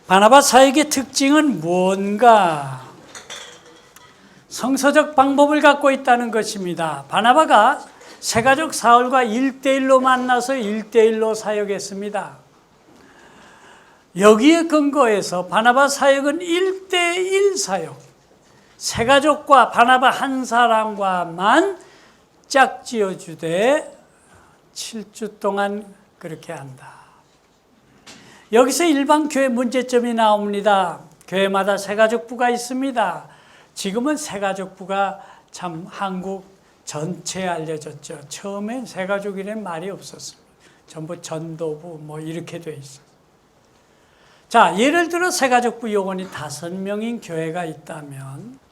바나바 사역의 특징은 뭔가? 성서적 방법을 갖고 있다는 것입니다. 바나바가 새가족 사울과 1대1로 만나서 1대1로 사역했습니다. 여기에 근거해서 바나바 사역은 1대1 사역, 새가족과 바나바 한 사람과만 짝지어주되 7주 동안 그렇게 한다. 여기서 일반 교회 문제점이 나옵니다. 교회마다 새가족부가 있습니다. 지금은 새가족부가 참 한국 전체에 알려졌죠. 처음엔 새가족이라는 말이 없었습니다. 전부 전도부 뭐 이렇게 돼 있어요. 자, 예를 들어 새가족부 요원이 5명인 교회가 있다면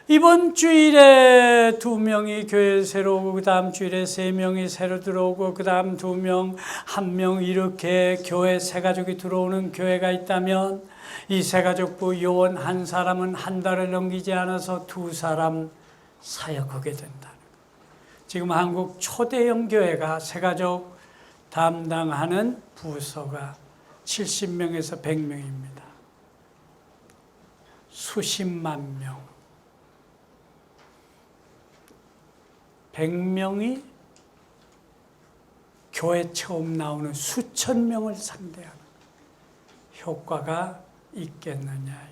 이번 주일에 2명이 교회 새로 오고 그 다음 주일에 3명이 새로 들어오고 그 다음 2명, 1명 이렇게 교회 새가족이 들어오는 교회가 있다면 이 새가족부 요원 한 사람은 한 달을 넘기지 않아서 2사람 사역하게 된다는 거예요. 지금 한국 초대형 교회가 새가족 담당하는 부서가 70명에서 100명입니다. 수십만 명. 100명이 교회 처음 나오는 수천 명을 상대하는 효과가 있겠느냐.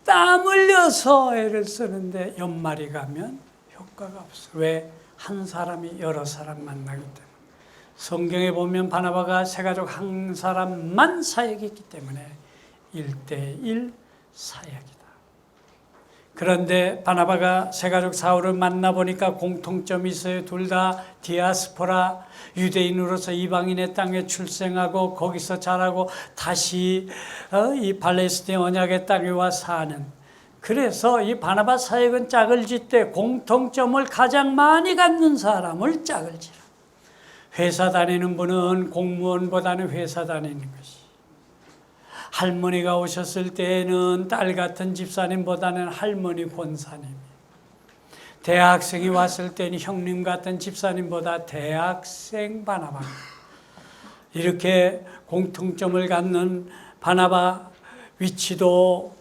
땀 흘려서 애를 쓰는데 연말이 가면 효과가 없어요. 왜? 한 사람이 여러 사람 만나기 때문에. 성경에 보면 바나바가 새가족 한 사람만 사역했기 때문에 1대1 사역이다. 그런데 바나바가 새가족 사울을 만나보니까 공통점이 있어요. 둘 다 디아스포라, 유대인으로서 이방인의 땅에 출생하고 거기서 자라고 다시 이 팔레스틴 언약의 땅에 와 사는. 그래서 이 바나바 사역은 짝을 짓되 공통점을 가장 많이 갖는 사람을 짝을 지라. 회사 다니는 분은 공무원보다는 회사 다니는 것이, 할머니가 오셨을 때에는 딸 같은 집사님보다는 할머니 권사님, 대학생이 왔을 때는 형님 같은 집사님보다 대학생 바나바. 이렇게 공통점을 갖는 바나바, 위치도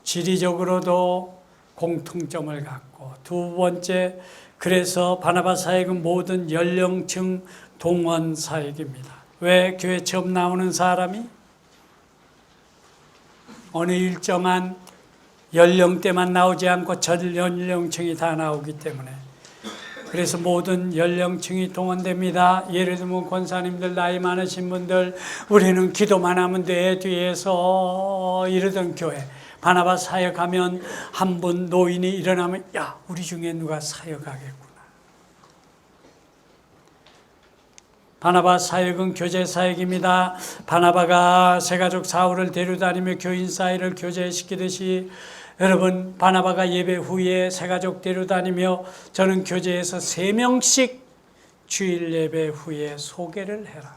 지리적으로도 공통점을 갖고, 두 번째, 그래서 바나바 사역은 모든 연령층 동원 사역입니다. 왜? 교회 처음 나오는 사람이 어느 일정한 연령대만 나오지 않고 전 연령층이 다 나오기 때문에, 그래서 모든 연령층이 동원됩니다. 예를 들면 권사님들, 나이 많으신 분들, 우리는 기도만 하면 돼 뒤에서 이러던 교회, 바나바 사역하면 한 분 노인이 일어나면 야, 우리 중에 누가 사역하겠구나. 바나바 사역은 교제 사역입니다. 바나바가 새가족 사울을 데려다니며 교인 사이를 교제시키듯이 여러분, 바나바가 예배 후에 새가족 데려다니며 저는 교제에서 3명씩 주일 예배 후에 소개를 해라.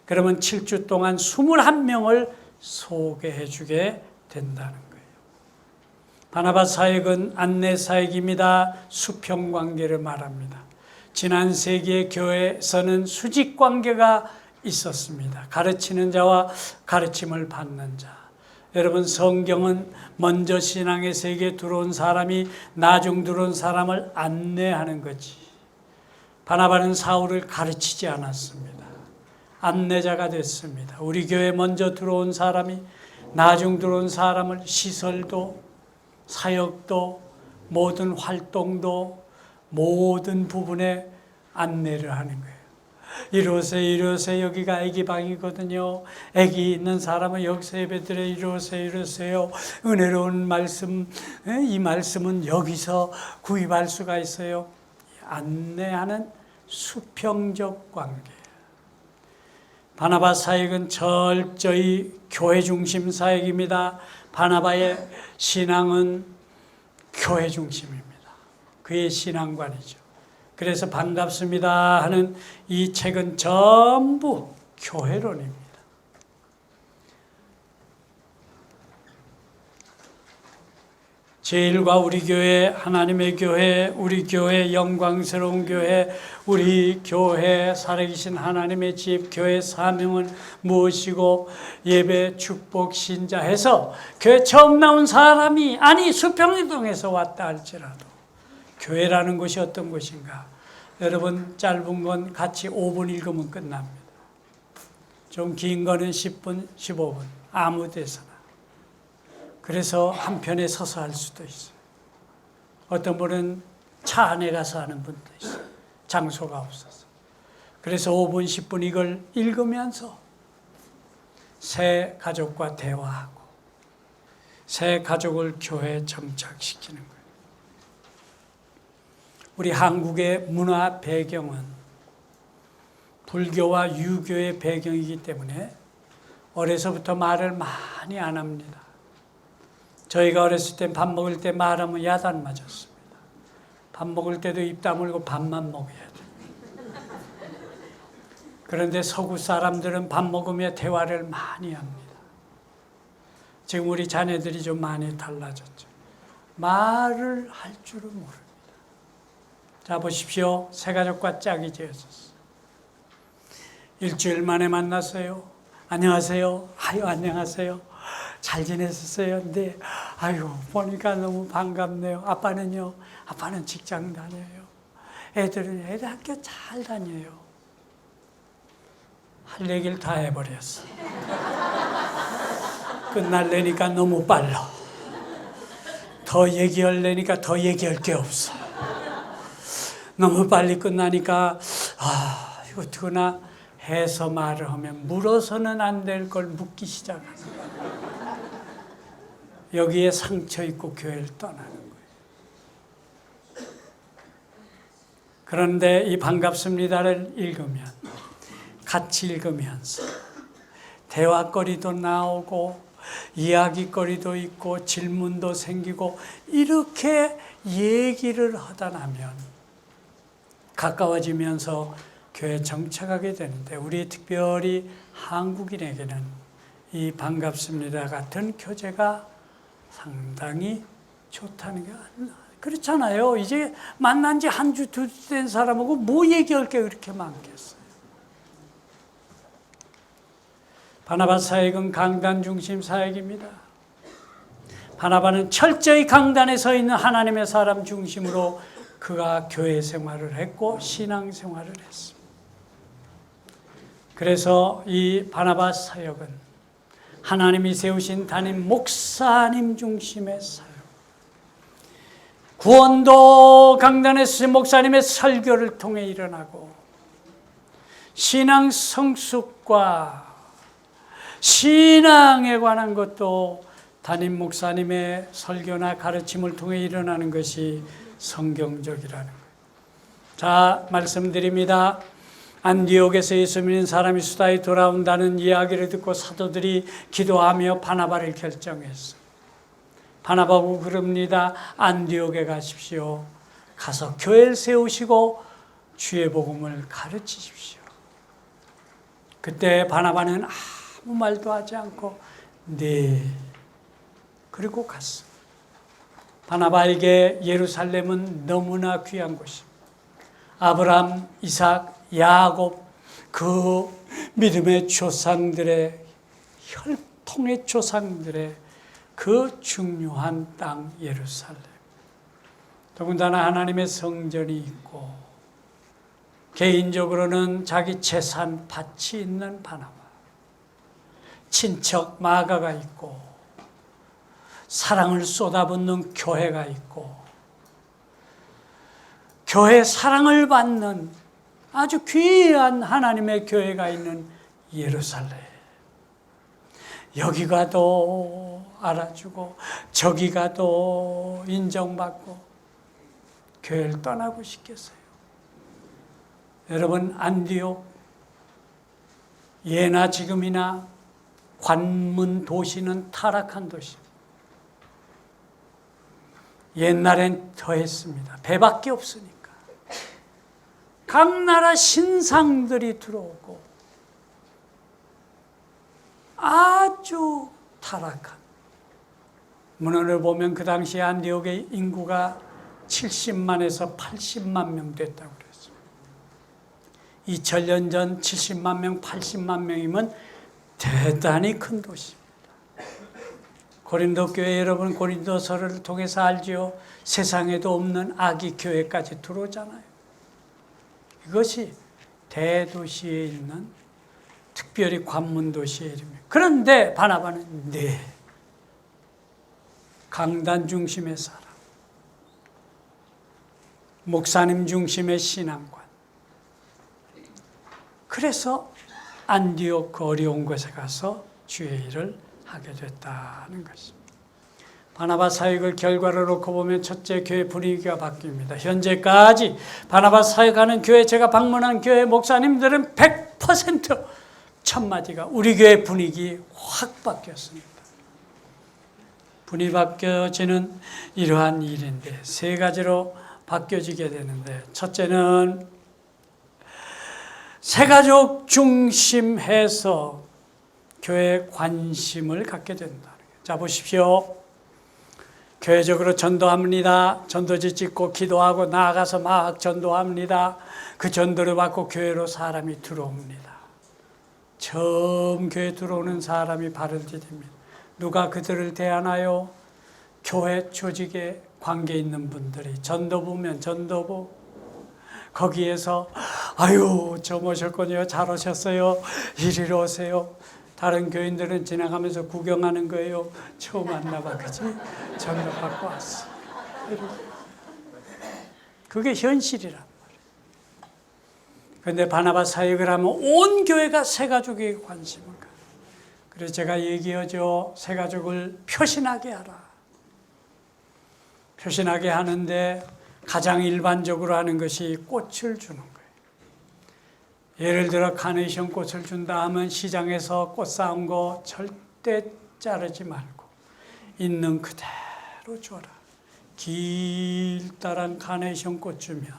그러면 7주 동안 21명을 소개해 주게 된다는 거예요. 바나바 사역은 안내 사역입니다. 수평 관계를 말합니다. 지난 세기의 교회에서는 수직 관계가 있었습니다. 가르치는 자와 가르침을 받는 자. 여러분, 성경은 먼저 신앙의 세계에 들어온 사람이 나중 들어온 사람을 안내하는 거지. 바나바는 사울을 가르치지 않았습니다. 안내자가 됐습니다. 우리 교회에 먼저 들어온 사람이 나중 들어온 사람을 시설도 사역도 모든 활동도 모든 부분에 안내를 하는 거예요. 이러세요, 이러세요. 여기가 아기 방이거든요. 아기 있는 사람은 여기서 예배드려. 이러세요, 이러세요. 은혜로운 말씀, 이 말씀은 여기서 구입할 수가 있어요. 안내하는 수평적 관계. 바나바 사역은 철저히 교회 중심 사역입니다. 바나바의 신앙은 교회 중심입니다. 그의 신앙관이죠. 그래서 반갑습니다 하는 이 책은 전부 교회론입니다. 제1과 우리 교회, 하나님의 교회, 우리 교회, 영광스러운 교회, 우리 교회, 살아계신 하나님의 집, 교회 사명은 무엇이고 예배, 축복, 신자 해서 교회 처음 나온 사람이 아니 수평이동에서 왔다 할지라도 교회라는 것이 어떤 것인가? 여러분 짧은 건 같이 5분 읽으면 끝납니다. 좀 긴 거는 10분, 15분 아무 데서나. 그래서 한편에 서서 할 수도 있어요. 어떤 분은 차 안에 가서 하는 분도 있어요. 장소가 없어서. 그래서 5분, 10분 이걸 읽으면서 새 가족과 대화하고 새 가족을 교회에 정착시키는 거예요. 우리 한국의 문화 배경은 불교와 유교의 배경이기 때문에 어려서부터 말을 많이 안 합니다. 저희가 어렸을 때 밥 먹을 때 말하면 야단 맞았습니다. 밥 먹을 때도 입 다물고 밥만 먹어야 돼. 그런데 서구 사람들은 밥 먹으며 대화를 많이 합니다. 지금 우리 자녀들이 좀 많이 달라졌죠. 말을 할 줄은 모릅니다. 자 보십시오. 새 가족과 짝이 지어졌어요. 일주일 만에 만났어요. 안녕하세요. 아유 안녕하세요. 잘 지내셨어요? 근데 아유 보니까 너무 반갑네요. 아빠는요? 아빠는 직장 다녀요. 애들 학교 잘 다녀요. 할 얘기를 다 해버렸어. 끝날래니까 너무 빨라. 더 얘기하려니까 더 얘기할 게 없어. 너무 빨리 끝나니까 이거 어떡하나 해서 말을 하면 물어서는 안 될 걸 묻기 시작하는 거예요. 여기에 상처 있고 교회를 떠나는 거예요. 그런데 이 반갑습니다를 읽으면 같이 읽으면서 대화거리도 나오고 이야기거리도 있고 질문도 생기고 이렇게 얘기를 하다 나면 가까워지면서 교회에 정착하게 되는데 우리 특별히 한국인에게는 이 반갑습니다 같은 교제가 상당히 좋다는 게 그렇잖아요. 이제 만난 지 한 주, 두 주 된 사람하고 뭐 얘기할 게 그렇게 많겠어요. 바나바 사역은 강단 중심 사역입니다. 바나바는 철저히 강단에 서 있는 하나님의 사람 중심으로 그가 교회 생활을 했고 신앙 생활을 했습니다. 그래서 이 바나바 사역은 하나님이 세우신 담임 목사님 중심의 사역. 구원도 강단에 서신 목사님의 설교를 통해 일어나고 신앙 성숙과 신앙에 관한 것도 담임 목사님의 설교나 가르침을 통해 일어나는 것이 성경적이라는 거예요. 자, 말씀드립니다. 안디옥에서 예수 믿는 사람이 수다에 돌아온다는 이야기를 듣고 사도들이 기도하며 바나바를 결정했어요. 바나바고 그럽니다. 안디옥에 가십시오. 가서 교회를 세우시고 주의 복음을 가르치십시오. 그때 바나바는 아무 말도 하지 않고 네 그리고 갔어요. 바나바에게 예루살렘은 너무나 귀한 곳입니다. 아브라함, 이삭, 야곱 그 믿음의 조상들의 혈통의 조상들의 그 중요한 땅 예루살렘. 더군다나 하나님의 성전이 있고 개인적으로는 자기 재산 밭이 있는 바나바. 친척 마가가 있고 사랑을 쏟아붓는 교회가 있고 교회 사랑을 받는 아주 귀한 하나님의 교회가 있는 예루살렘. 여기 가도 알아주고 저기 가도 인정받고 교회를 떠나고 싶겠어요. 여러분 안디옥 예나 지금이나 관문 도시는 타락한 도시. 옛날엔 더했습니다. 배밖에 없으니까. 각 나라 신상들이 들어오고 아주 타락한 문헌을 보면 그 당시 안디옥의 인구가 70만에서 80만 명 됐다고 그랬어요. 2000년 전 70만 명, 80만 명이면 대단히 큰 도시입니다. 고린도 교회 여러분 고린도서를 통해서 알지요. 세상에도 없는 아기 교회까지 들어오잖아요. 이것이 대도시에 있는 특별히 관문 도시의 이름이에요. 그런데 바나바는 강단 중심의 사람, 목사님 중심의 신앙관. 그래서 안디옥 그 어려운 곳에 가서 주의 일을 하게 됐다는 것입니다. 바나바 사역을 결과를 놓고 보면 첫째, 교회 분위기가 바뀝니다. 현재까지 바나바 사역하는 교회, 제가 방문한 교회 목사님들은 100% 첫마디가 우리 교회 분위기 확 바뀌었습니다. 분위기 바뀌어지는 이러한 일인데 세 가지로 바뀌어지게 되는데, 첫째는 새가족 중심해서 교회에 관심을 갖게 된다. 자, 보십시오. 교회적으로 전도합니다. 전도지 찍고 기도하고 나아가서 막 전도합니다. 그 전도를 받고 교회로 사람이 들어옵니다. 처음 교회 들어오는 사람이 발을 디딥니다. 누가 그들을 대하나요? 교회 조직에 관계 있는 분들이, 전도부면 전도부, 거기에서 아유 저 모셨군요, 잘 오셨어요, 이리로 오세요. 다른 교인들은 지나가면서 구경하는 거예요. 처음 만나봐, 그치? 전도 받고 왔어. 그게 현실이란 말이에요. 그런데 바나바 사역을 하면 온 교회가 새가족에게 관심을 가요. 그래서 제가 얘기하죠. 새가족을 표신하게 하라. 표신하게 하는데 가장 일반적으로 하는 것이 꽃을 주는 거예요. 예를 들어 카네이션 꽃을 준다 하면 시장에서 꽃 사온 거 절대 자르지 말고 있는 그대로 줘라. 길다란 카네이션 꽃 주면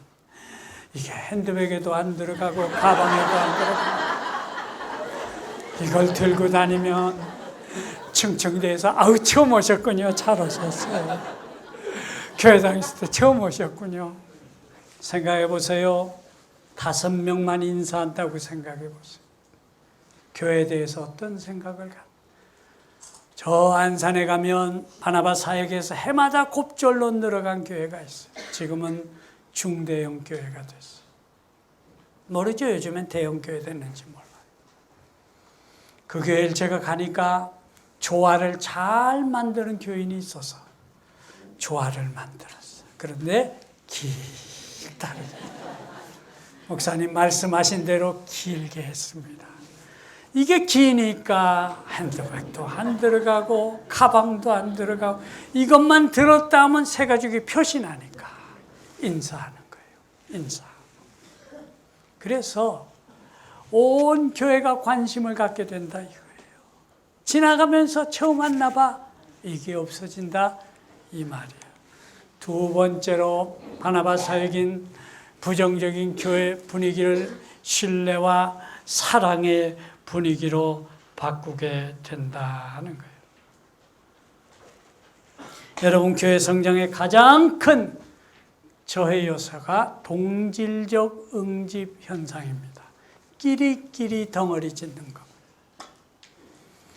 이게 핸드백에도 안 들어가고 가방에도 안 들어가고 이걸 들고 다니면 층층대에서 아우 처음 오셨군요, 잘 오셨어요, 교회 다녔을 때 처음 오셨군요. 생각해 보세요. 5명만 인사한다고 생각해 보세요. 교회에 대해서 어떤 생각을 갖? 저 안산에 가면 바나바 사역에서 해마다 곱절로 늘어간 교회가 있어요. 지금은 중대형 교회가 됐어요. 모르죠, 요즘엔 대형 교회 됐는지 몰라요. 그 교회를 제가 가니까 조화를 잘 만드는 교인이 있어서 조화를 만들었어요. 그런데 길다르게 목사님 말씀하신 대로 길게 했습니다. 이게 기니까 핸드백도 안 들어가고 가방도 안 들어가고 이것만 들었다 하면 새가족이 표신하니까 인사하는 거예요. 인사. 그래서 온 교회가 관심을 갖게 된다 이거예요. 지나가면서 처음 만나봐 이게 없어진다 이 말이에요. 두 번째로 바나바 사역인 부정적인 교회 분위기를 신뢰와 사랑의 분위기로 바꾸게 된다는 거예요. 여러분, 교회 성장의 가장 큰 저해 요소가 동질적 응집 현상입니다. 끼리끼리 덩어리 짓는 것.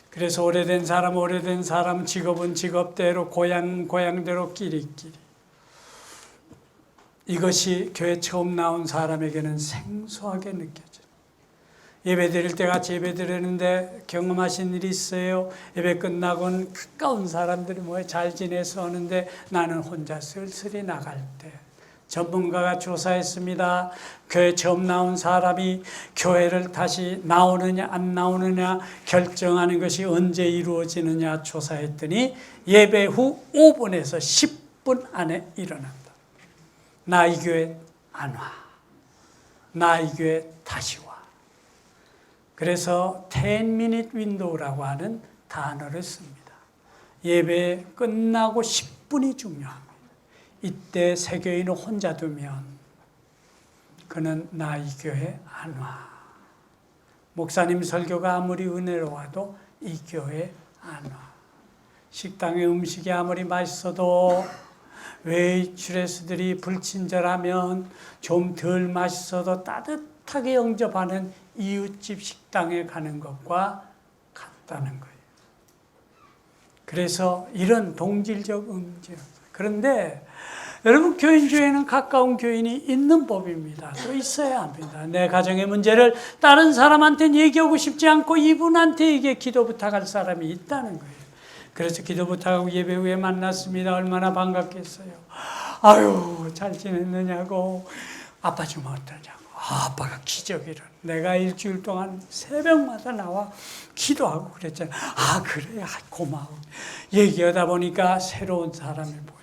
그래서 오래된 사람, 직업은 직업대로, 고향대로 끼리끼리. 이것이 교회 처음 나온 사람에게는 생소하게 느껴져요. 예배 드릴 때 같이 예배 드리는데 경험하신 일이 있어요? 예배 끝나고는 가까운 사람들이 잘 지내서 오는데 나는 혼자 쓸쓸히 나갈 때. 전문가가 조사했습니다. 교회 처음 나온 사람이 교회를 다시 나오느냐 안 나오느냐 결정하는 것이 언제 이루어지느냐 조사했더니 예배 후 5분에서 10분 안에 일어난다. 나 이 교회 안 와. 나 이 교회 다시 와. 그래서 10minute window라고 하는 단어를 씁니다. 예배 끝나고 10분이 중요합니다. 이때 세교인을 혼자 두면 그는 나 이 교회 안 와. 목사님 설교가 아무리 은혜로워도 이 교회 안 와. 식당의 음식이 아무리 맛있어도 웨이트레스들이 불친절하면 좀 덜 맛있어도 따뜻하게 영접하는 이웃집 식당에 가는 것과 같다는 거예요. 그래서 이런 동질적 음식. 그런데 여러분, 교인 중에는 가까운 교인이 있는 법입니다. 또 있어야 합니다. 내 가정의 문제를 다른 사람한테는 얘기하고 싶지 않고 이분한테 이게 기도 부탁할 사람이 있다는 거예요. 그래서 기도 부탁하고 예배 후에 만났습니다. 얼마나 반갑겠어요. 아유, 잘 지냈느냐고. 아빠 좀 어떠냐고. 아빠가 기적이라. 내가 일주일 동안 새벽마다 나와 기도하고 그랬잖아. 아, 그래? 고마워. 얘기하다 보니까 새로운 사람이 보여요.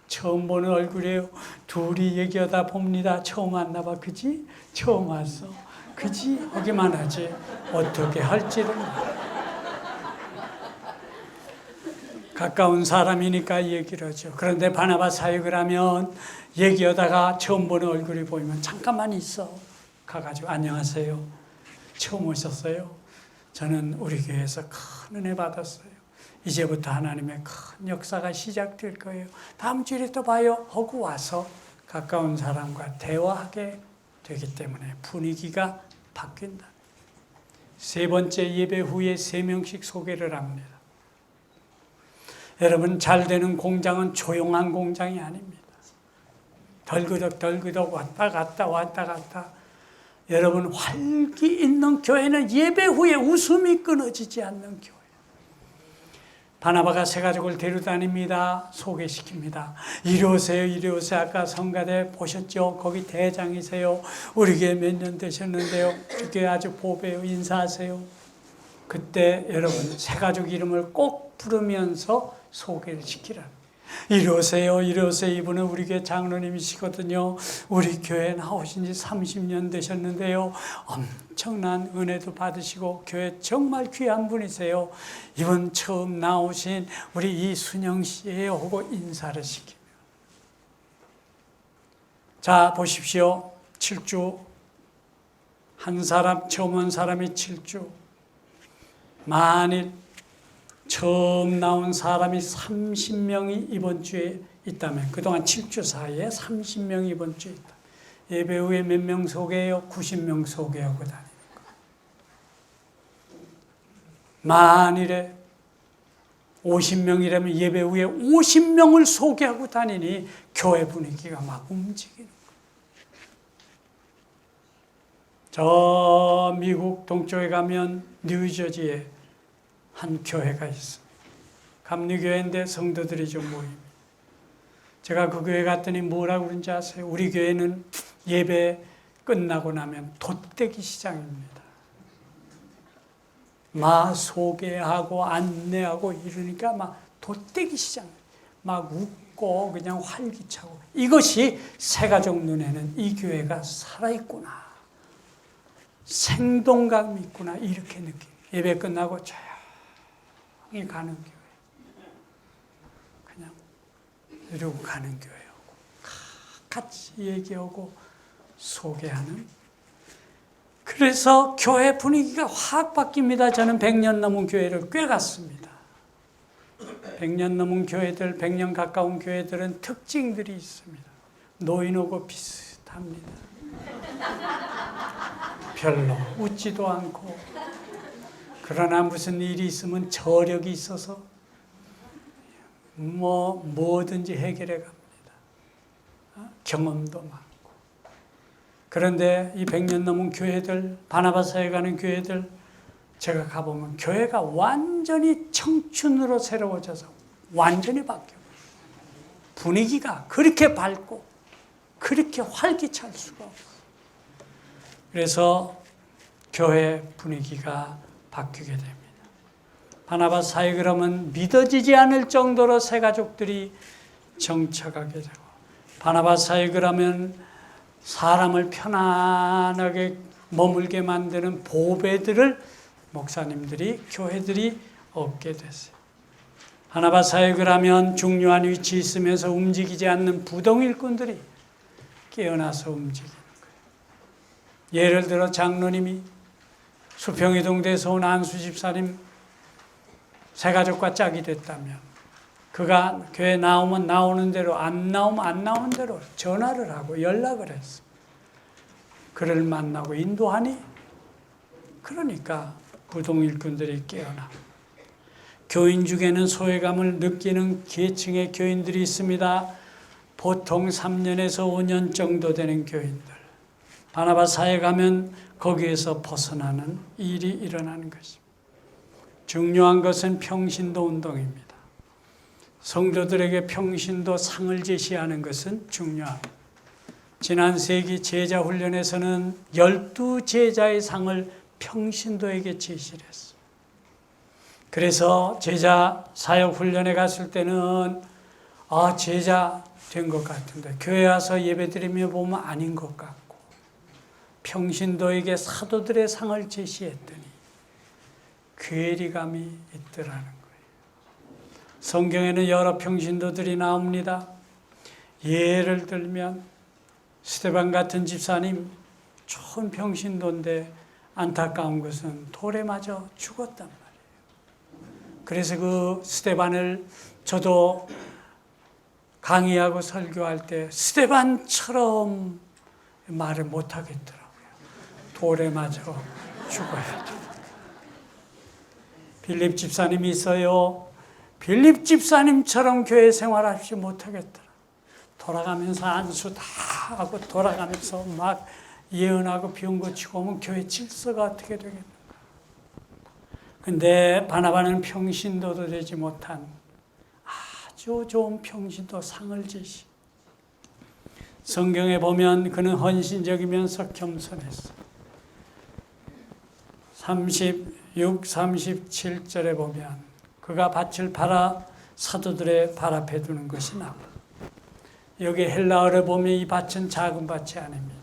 처음 보는 얼굴이에요. 둘이 얘기하다 봅니다. 처음 만나봐. 그지? 처음 왔어. 그지? 하기만 하지. 어떻게 할지를. 가까운 사람이니까 얘기를 하죠. 그런데 바나바 사역을 하면 얘기하다가 처음 보는 얼굴이 보이면 잠깐만 있어. 가가지고 안녕하세요. 처음 오셨어요? 저는 우리 교회에서 큰 은혜 받았어요. 이제부터 하나님의 큰 역사가 시작될 거예요. 다음 주에 또 봐요. 하고 와서 가까운 사람과 대화하게 되기 때문에 분위기가 바뀐다. 세 번째, 예배 후에 3명씩 소개를 합니다. 여러분, 잘 되는 공장은 조용한 공장이 아닙니다. 덜그덕 왔다 갔다. 여러분, 활기 있는 교회는 예배 후에 웃음이 끊어지지 않는 교회. 바나바가 새 가족을 데려다닙니다. 소개시킵니다. 이리 오세요. 아까 성가대 보셨죠? 거기 대장이세요. 우리 교회 몇 년 되셨는데요. 우리 교회 아주 보배요. 인사하세요. 그때 여러분, 새 가족 이름을 꼭 부르면서 소개를 시키라. 이리 오세요. 이분은 우리 교회 장로님이시거든요. 우리 교회 나오신 지 30년 되셨는데요. 엄청난 은혜도 받으시고 교회 정말 귀한 분이세요. 이번 처음 나오신 우리 이순영 씨예요 하고 인사를 시키며. 자, 보십시오. 7주. 한 사람, 처음 온 사람이 7주. 만일 처음 나온 사람이 30명이 이번 주에 있다면, 그동안 7주 사이에 30명이 이번 주에 있다. 예배 후에 몇 명 소개해요? 90명 소개하고 다니는 거. 만일에 50명이라면 예배 후에 50명을 소개하고 다니니 교회 분위기가 막 움직이는 거예요. 저 미국 동쪽에 가면 뉴저지에 한 교회가 있습니다. 감리교회인데 성도들이 좀 모입니다. 제가 그 교회 갔더니 뭐라고 그런지 아세요? 우리 교회는 예배 끝나고 나면 돛대기 시장입니다. 막 소개하고 안내하고 이러니까 막 돛대기 시장. 막 웃고 그냥 활기차고. 이것이 새가족 눈에는 이 교회가 살아있구나. 생동감이 있구나. 이렇게 느낍니다. 예배 끝나고 가는 교회. 그냥 이러고 가는 교회하고 같이 얘기하고 소개하는. 그래서 교회 분위기가 확 바뀝니다. 저는 100년 넘은 교회를 꽤 갔습니다. 100년 넘은 교회들, 100년 가까운 교회들은 특징들이 있습니다. 노인하고 비슷합니다. 별로 웃지도 않고, 그러나 무슨 일이 있으면 저력이 있어서 뭐든지 해결해 갑니다. 경험도 많고. 그런데 이 100년 넘은 교회들, 바나바 사역에 가는 교회들, 제가 가보면 교회가 완전히 청춘으로 새로워져서 완전히 바뀌어요. 분위기가 그렇게 밝고 그렇게 활기찰 수가 없어요. 그래서 교회 분위기가 바뀌게 됩니다. 바나바 사역을 하면 믿어지지 않을 정도로 새 가족들이 정착하게 되고, 바나바 사역을 하면 사람을 편안하게 머물게 만드는 보배들을 목사님들이, 교회들이 얻게 됐어요. 바나바 사역을 하면 중요한 위치에 있으면서 움직이지 않는 부동 일꾼들이 깨어나서 움직이는 거예요. 예를 들어 장로님이 수평이동대에서 온 안수 집사님 새 가족과 짝이 됐다면 그가 교회 나오면 나오는 대로, 안 나오면 안 나오는 대로 전화를 하고 연락을 했어. 그를 만나고 인도하니? 그러니까 부동 일꾼들이 깨어나. 교인 중에는 소외감을 느끼는 계층의 교인들이 있습니다. 보통 3년에서 5년 정도 되는 교인들. 바나바사에 가면 거기에서 벗어나는 일이 일어나는 것입니다. 중요한 것은 평신도 운동입니다. 성도들에게 평신도 상을 제시하는 것은 중요합니다. 지난 세기 제자 훈련에서는 12제자의 상을 평신도에게 제시를 했어요. 그래서 제자 사역 훈련에 갔을 때는 제자 된 것 같은데 교회 와서 예배드리며 보면 아닌 것 같고 평신도에게 사도들의 상을 제시했더니 괴리감이 있더라는 거예요. 성경에는 여러 평신도들이 나옵니다. 예를 들면 스데반 같은 집사님 좋은 평신도인데 안타까운 것은 돌에 맞아 죽었단 말이에요. 그래서 그 스데반을 저도 강의하고 설교할 때 스데반처럼 말을 못하겠더라고요. 돌에 맞아 죽어야 돼. 빌립 집사님이 있어요. 빌립 집사님처럼 교회 생활하지 못하겠더라. 돌아가면서 안수 다 하고 돌아가면서 막 예언하고 비운 거 치고 오면 교회 질서가 어떻게 되겠는가. 근데 바나바는 평신도도 되지 못한 아주 좋은 평신도 상을 제시. 성경에 보면 그는 헌신적이면서 겸손했어. 36, 37절에 보면 그가 밭을 팔아 사도들의 발 앞에 두는 것이 나옵니다. 여기 헬라어를 보면 이 밭은 작은 밭이 아닙니다.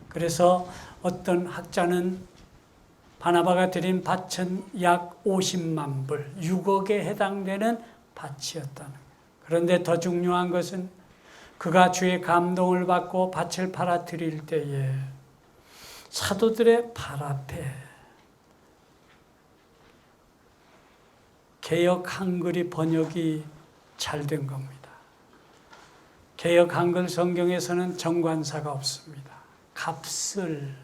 그래서 어떤 학자는 바나바가 드린 밭은 약 50만 불, 6억에 해당되는 밭이었다는 거예요. 그런데 더 중요한 것은 그가 주의 감동을 받고 밭을 팔아 드릴 때에 사도들의 발 앞에 개역 한글이 번역이 잘 된 겁니다. 개역 한글 성경에서는 정관사가 없습니다. 값을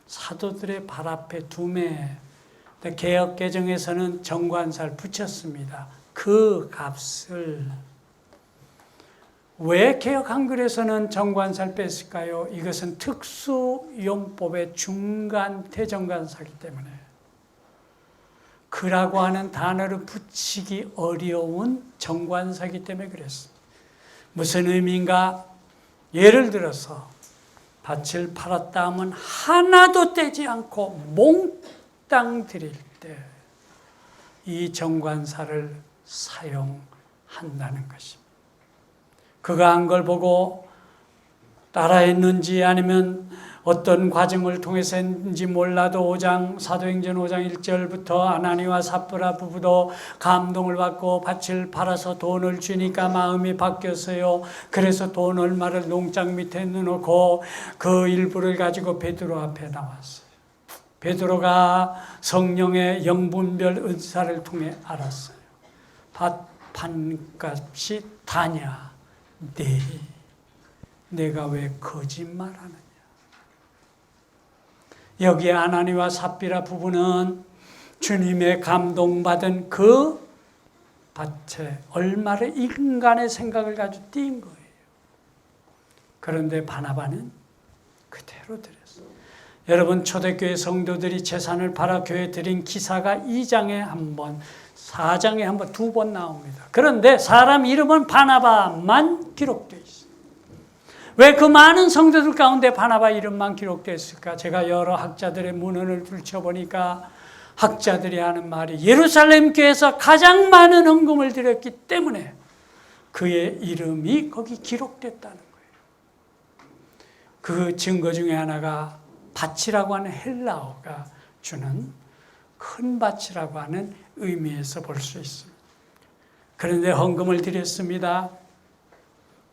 사도들의 발 앞에 두매. 개역 개정에서는 정관사를 붙였습니다. 그 값을. 왜 개역 한글에서는 정관사를 뺐을까요? 이것은 특수용법의 중간 대정관사이기 때문에 그라고 하는 단어를 붙이기 어려운 정관사이기 때문에 그랬습니다. 무슨 의미인가? 예를 들어서 밭을 팔았다 하면 하나도 떼지 않고 몽땅 드릴 때 이 정관사를 사용한다는 것입니다. 그가 한 걸 보고 따라했는지 아니면 어떤 과정을 통해서 했는지 몰라도 사도행전 5장 1절부터 아나니와 삽브라 부부도 감동을 받고 밭을 팔아서 돈을 주니까 마음이 바뀌었어요. 그래서 돈 얼마를 농장 밑에 넣어놓고 그 일부를 가지고 베드로 앞에 나왔어요. 베드로가 성령의 영분별 은사를 통해 알았어요. 밭 판값이 다냐? 네. 내가 왜 거짓말하느냐? 여기에 아나니와 삽비라 부부는 주님의 감동받은 그 밭에 얼마를 인간의 생각을 가지고 띈 거예요. 그런데 바나바는 그대로 드렸어요. 여러분, 초대교회 성도들이 재산을 팔아 교회 드린 기사가 2장에 한 번, 4장에 한 번, 2번 나옵니다. 그런데 사람 이름은 바나바만 기록되어 있어요. 왜 그 많은 성도들 가운데 바나바 이름만 기록되었을까? 제가 여러 학자들의 문헌을 들춰보니까 학자들이 하는 말이 예루살렘 교회에서 가장 많은 헌금을 드렸기 때문에 그의 이름이 거기 기록됐다는 거예요. 그 증거 중에 하나가 밭이라고 하는 헬라어가 주는 큰 밭이라고 하는 의미에서 볼 수 있습니다. 그런데 헌금을 드렸습니다.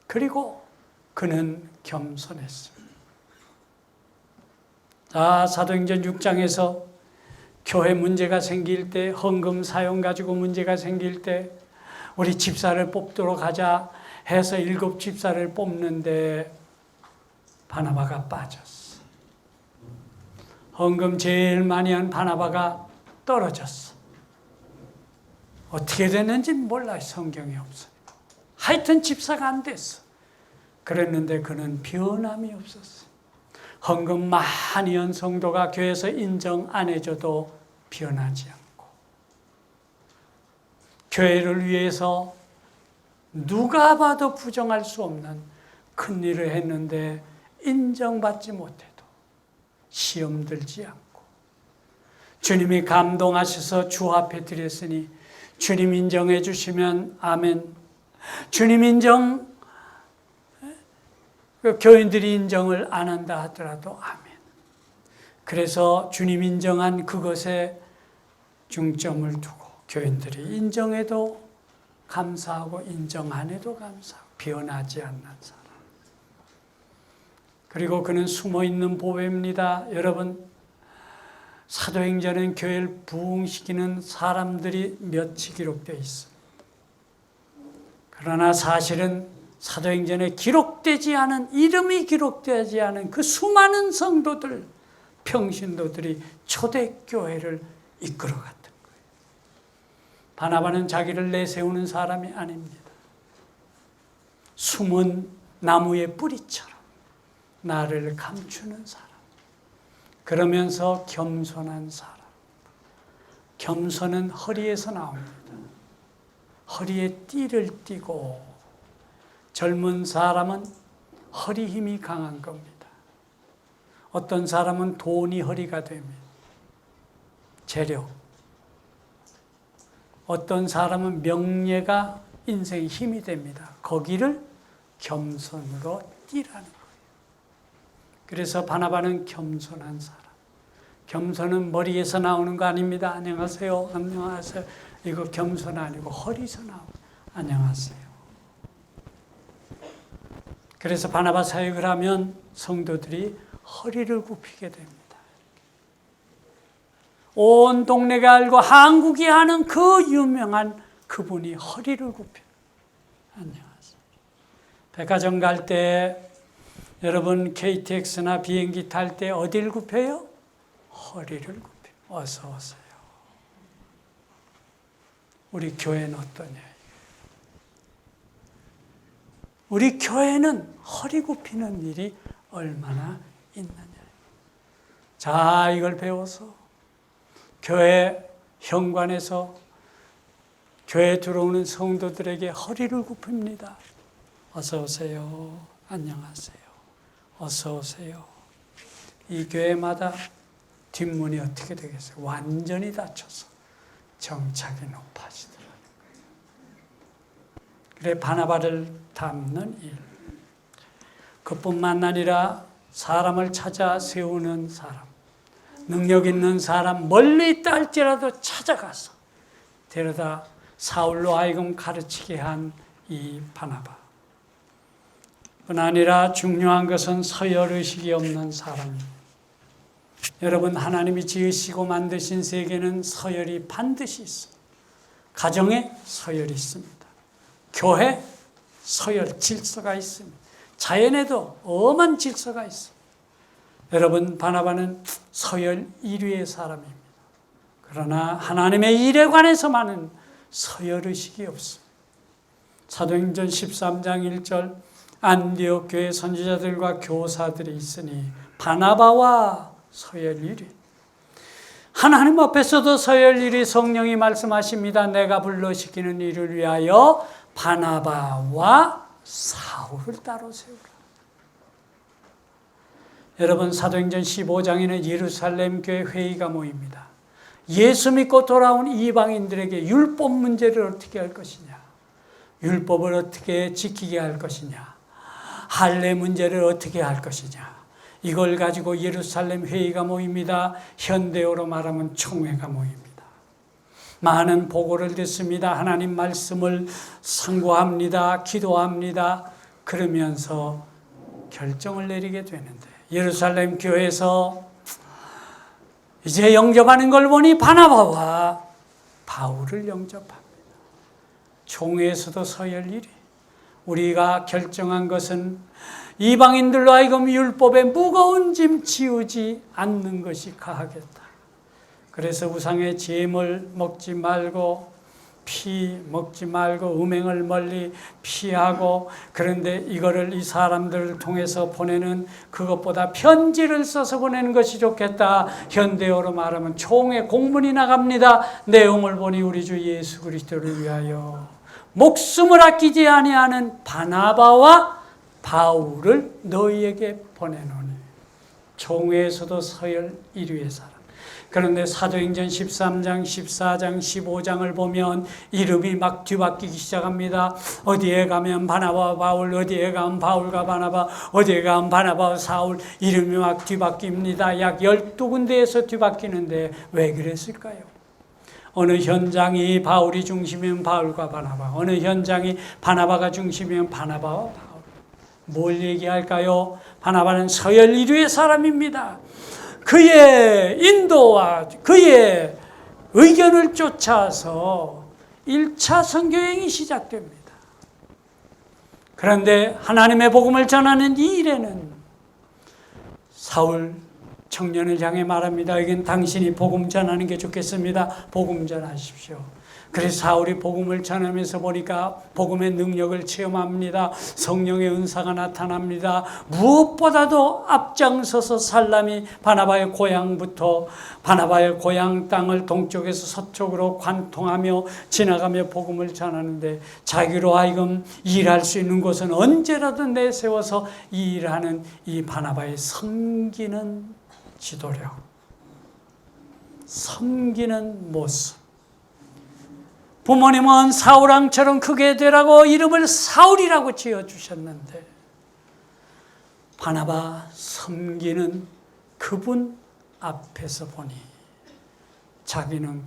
그리고 그는 겸손했습니다. 사도행전 6장에서 교회 문제가 생길 때, 헌금 사용 가지고 문제가 생길 때 우리 집사를 뽑도록 하자 해서 7 집사를 뽑는데 바나바가 빠졌어. 헌금 제일 많이 한 바나바가 떨어졌어. 어떻게 됐는지 몰라요. 성경이 없어요. 하여튼 집사가 안 됐어. 그랬는데 그는 변함이 없었어. 헌금 많이 한 성도가 교회에서 인정 안 해줘도 변하지 않고, 교회를 위해서 누가 봐도 부정할 수 없는 큰 일을 했는데 인정받지 못해도 시험 들지 않고, 주님이 감동하셔서 주 앞에 드렸으니 주님 인정해 주시면 아멘. 주님 인정, 교인들이 인정을 안 한다 하더라도 아멘. 그래서 주님 인정한 그것에 중점을 두고 교인들이 인정해도 감사하고 인정 안 해도 감사하고 변하지 않는 사람. 그리고 그는 숨어있는 보배입니다. 여러분, 사도행전은 교회를 부흥시키는 사람들이 몇이 기록되어 있습니다. 그러나 사실은 사도행전에 기록되지 않은, 이름이 기록되지 않은 그 수많은 성도들, 평신도들이 초대교회를 이끌어갔던 거예요. 바나바는 자기를 내세우는 사람이 아닙니다. 숨은 나무의 뿌리처럼 나를 감추는 사람. 그러면서 겸손한 사람. 겸손은 허리에서 나옵니다. 허리에 띠를 띠고, 젊은 사람은 허리 힘이 강한 겁니다. 어떤 사람은 돈이 허리가 됩니다. 재력. 어떤 사람은 명예가 인생의 힘이 됩니다. 거기를 겸손으로 띠라는 거예요. 그래서 바나바는 겸손한 사람. 겸손은 머리에서 나오는 거 아닙니다. 안녕하세요. 안녕하세요. 이거 겸손 아니고 허리에서 나오고 안녕하세요. 그래서 바나바 사역을 하면 성도들이 허리를 굽히게 됩니다. 온 동네가 알고 한국이 아는 그 유명한 그분이 허리를 굽혀. 안녕하세요. 백화점 갈 때 여러분 KTX나 비행기 탈 때 어디를 굽혀요? 허리를 굽혀. 어서 오세요. 우리 교회는 어떠냐? 우리 교회는 허리 굽히는 일이 얼마나 있느냐. 자, 이걸 배워서 교회 현관에서 교회에 들어오는 성도들에게 허리를 굽힙니다. 어서 오세요. 안녕하세요. 어서 오세요. 이 교회마다 뒷문이 어떻게 되겠어요? 완전히 닫혀서 정착이 높아지더라고요. 그래, 바나바를 닮는 일. 그뿐만 아니라 사람을 찾아 세우는 사람, 능력 있는 사람, 멀리 있다 할지라도 찾아가서 데려다 사울로 하여금 가르치게 한 이 바나바. 뿐 아니라 중요한 것은 서열의식이 없는 사람입니다. 여러분, 하나님이 지으시고 만드신 세계는 서열이 반드시 있습니다. 가정에 서열이 있습니다. 교회 서열, 질서가 있습니다. 자연에도 엄한 질서가 있습니다. 여러분, 바나바는 서열 1위의 사람입니다. 그러나 하나님의 일에 관해서만은 서열의식이 없습니다. 사도행전 13장 1절 안디옥 교회 선지자들과 교사들이 있으니 바나바와 서열 1위. 하나님 앞에서도 서열 1위 성령이 말씀하십니다. 내가 불러시키는 일을 위하여 바나바와 사울을 따로 세우라. 여러분, 사도행전 15장에는 예루살렘 교회 회의가 모입니다. 예수 믿고 돌아온 이방인들에게 율법 문제를 어떻게 할 것이냐, 율법을 어떻게 지키게 할 것이냐, 할례 문제를 어떻게 할 것이냐, 이걸 가지고 예루살렘 회의가 모입니다. 현대어로 말하면 총회가 모입니다. 많은 보고를 듣습니다. 하나님 말씀을 상고합니다. 기도합니다. 그러면서 결정을 내리게 되는데, 예루살렘 교회에서 이제 영접하는 걸 보니 바나바와 바울을 영접합니다. 총회에서도 서열 1위. 우리가 결정한 것은 이방인들로 하여금 율법의 무거운 짐 지우지 않는 것이 가하겠다. 그래서 우상의 제물 먹지 말고 피 먹지 말고 음행을 멀리 피하고, 그런데 이거를 이 사람들을 통해서 보내는 그것보다 편지를 써서 보내는 것이 좋겠다. 현대어로 말하면 총회 공문이 나갑니다. 내용을 보니 우리 주 예수 그리스도를 위하여 목숨을 아끼지 아니하는 바나바와 바울을 너희에게 보내노니. 총회에서도 서열 1위의 사람. 그런데 사도행전 13장, 14장, 15장을 보면 이름이 막 뒤바뀌기 시작합니다. 어디에 가면 바나바와 바울, 어디에 가면 바울과 바나바, 어디에 가면 바나바와 사울, 이름이 막 뒤바뀝니다. 약 12군데에서 뒤바뀌는데 왜 그랬을까요? 어느 현장이 바울이 중심이면 바울과 바나바, 어느 현장이 바나바가 중심이면 바나바와 바울. 뭘 얘기할까요? 바나바는 서열 1위의 사람입니다. 그의 인도와 그의 의견을 쫓아서 1차 선교행이 시작됩니다. 그런데 하나님의 복음을 전하는 이 일에는 사울 청년을 향해 말합니다. 여긴 당신이 복음 전하는 게 좋겠습니다. 복음 전하십시오. 그래서 사울이 복음을 전하면서 보니까 복음의 능력을 체험합니다. 성령의 은사가 나타납니다. 무엇보다도 앞장서서 살람이 바나바의 고향부터 바나바의 고향 땅을 동쪽에서 서쪽으로 관통하며 지나가며 복음을 전하는데, 자기로 하여금 일할 수 있는 곳은 언제라도 내세워서 일하는 이 바나바의 섬기는 지도력, 섬기는 모습. 부모님은 사울왕처럼 크게 되라고 이름을 사울이라고 지어주셨는데, 바나바 섬기는 그분 앞에서 보니 자기는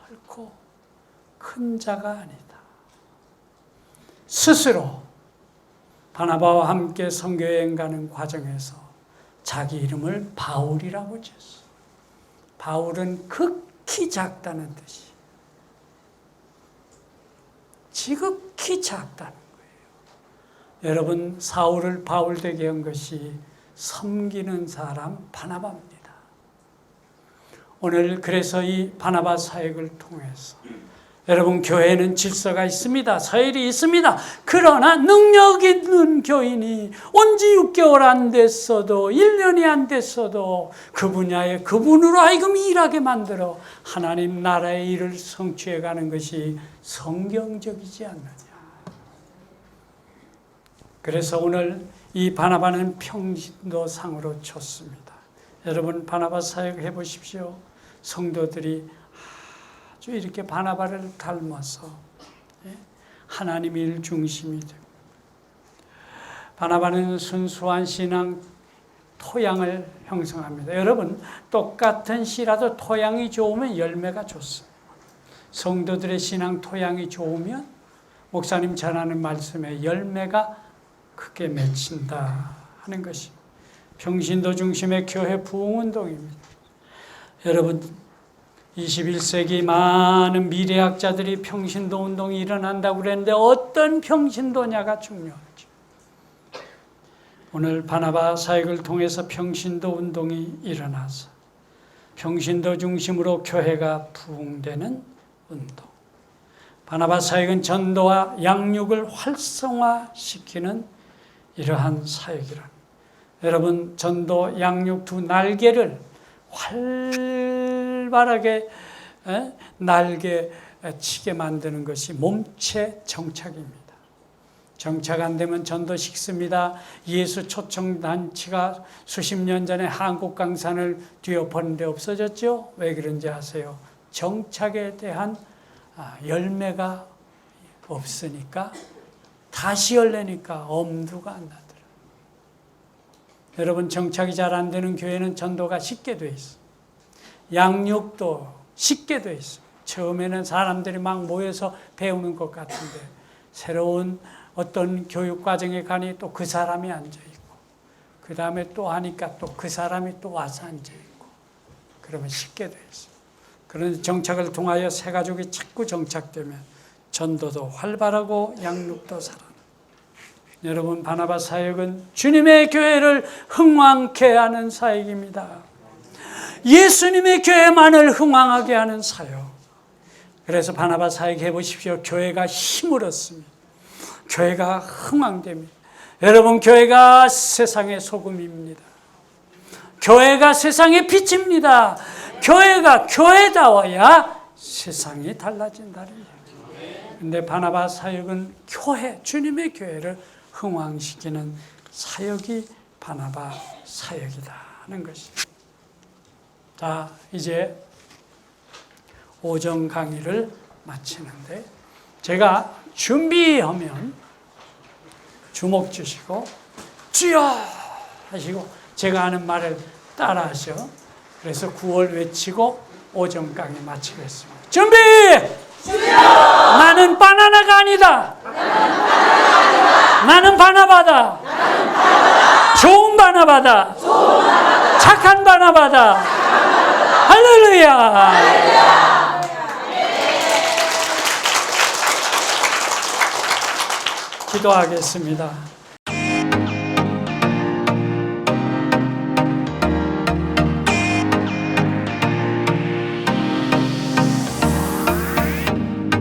결코 큰 자가 아니다. 스스로 바나바와 함께 선교여행 가는 과정에서 자기 이름을 바울이라고 지었어. 바울은 극히 작다는 뜻이, 지극히 작다는 거예요. 여러분, 사울을 바울 되게 한 것이 섬기는 사람 바나바입니다. 오늘 그래서 이 바나바 사역을 통해서 여러분, 교회는 질서가 있습니다. 서열이 있습니다. 그러나 능력 있는 교인이 온 지 6개월 안 됐어도 1년이 안 됐어도 그 분야에 그분으로 하여금 일하게 만들어 하나님 나라의 일을 성취해 가는 것이 성경적이지 않느냐. 그래서 오늘 이 바나바는 평신도상으로 쳤습니다. 여러분, 바나바 사역 해보십시오. 성도들이 아주 이렇게 바나바를 닮아서 하나님 일 중심이 되고, 바나바는 순수한 신앙 토양을 형성합니다. 여러분, 똑같은 씨라도 토양이 좋으면 열매가 좋습니다. 성도들의 신앙 토양이 좋으면 목사님 전하는 말씀에 열매가 크게 맺힌다 하는 것이 평신도 중심의 교회 부흥운동입니다. 여러분, 21세기 많은 미래학자들이 평신도 운동이 일어난다고 그랬는데 어떤 평신도냐가 중요하죠. 오늘 바나바 사역을 통해서 평신도 운동이 일어나서 평신도 중심으로 교회가 부흥되는 운동. 바나바 사역은 전도와 양육을 활성화시키는 이러한 사역이라. 여러분, 전도, 양육 두 날개를 활발하게 날개 치게 만드는 것이 몸체 정착입니다. 정착 안 되면 전도 식습니다. 예수 초청단체가 수십 년 전에 한국 강산을 뒤엎었는데 없어졌죠? 왜 그런지 아세요? 정착에 대한 열매가 없으니까, 다시 열려니까 엄두가 안 나더라. 여러분, 정착이 잘 안 되는 교회는 전도가 쉽게 돼 있어. 양육도 쉽게 돼 있어. 처음에는 사람들이 막 모여서 배우는 것 같은데 새로운 어떤 교육 과정에 가니 또 그 사람이 앉아 있고, 그 다음에 또 하니까 또 그 사람이 또 와서 앉아 있고, 그러면 쉽게 돼 있어요. 그런 정착을 통하여 새 가족이 자꾸 정착되면 전도도 활발하고 양육도 살아나요. 여러분, 바나바 사역은 주님의 교회를 흥왕케 하는 사역입니다. 예수님의 교회만을 흥왕하게 하는 사역. 그래서 바나바 사역 해보십시오. 교회가 힘을 얻습니다. 교회가 흥왕됩니다. 여러분, 교회가 세상의 소금입니다. 교회가 세상의 빛입니다. 교회가 교회다워야 세상이 달라진다는 얘기예요. 근데 바나바 사역은 교회, 주님의 교회를 흥왕시키는 사역이 바나바 사역이다는 것입니다. 자, 이제 오전 강의를 마치는데 제가 준비하면 주목 주시고 주여 하시고 제가 하는 말을 따라 하셔. 그래서 9월 외치고 오전 강의 마치겠습니다. 준비! 주여! 나는 바나나가 아니다. 나는 바나바다. 좋은 바나바다. 착한 바나바다. 할렐루야! 기도하겠습니다.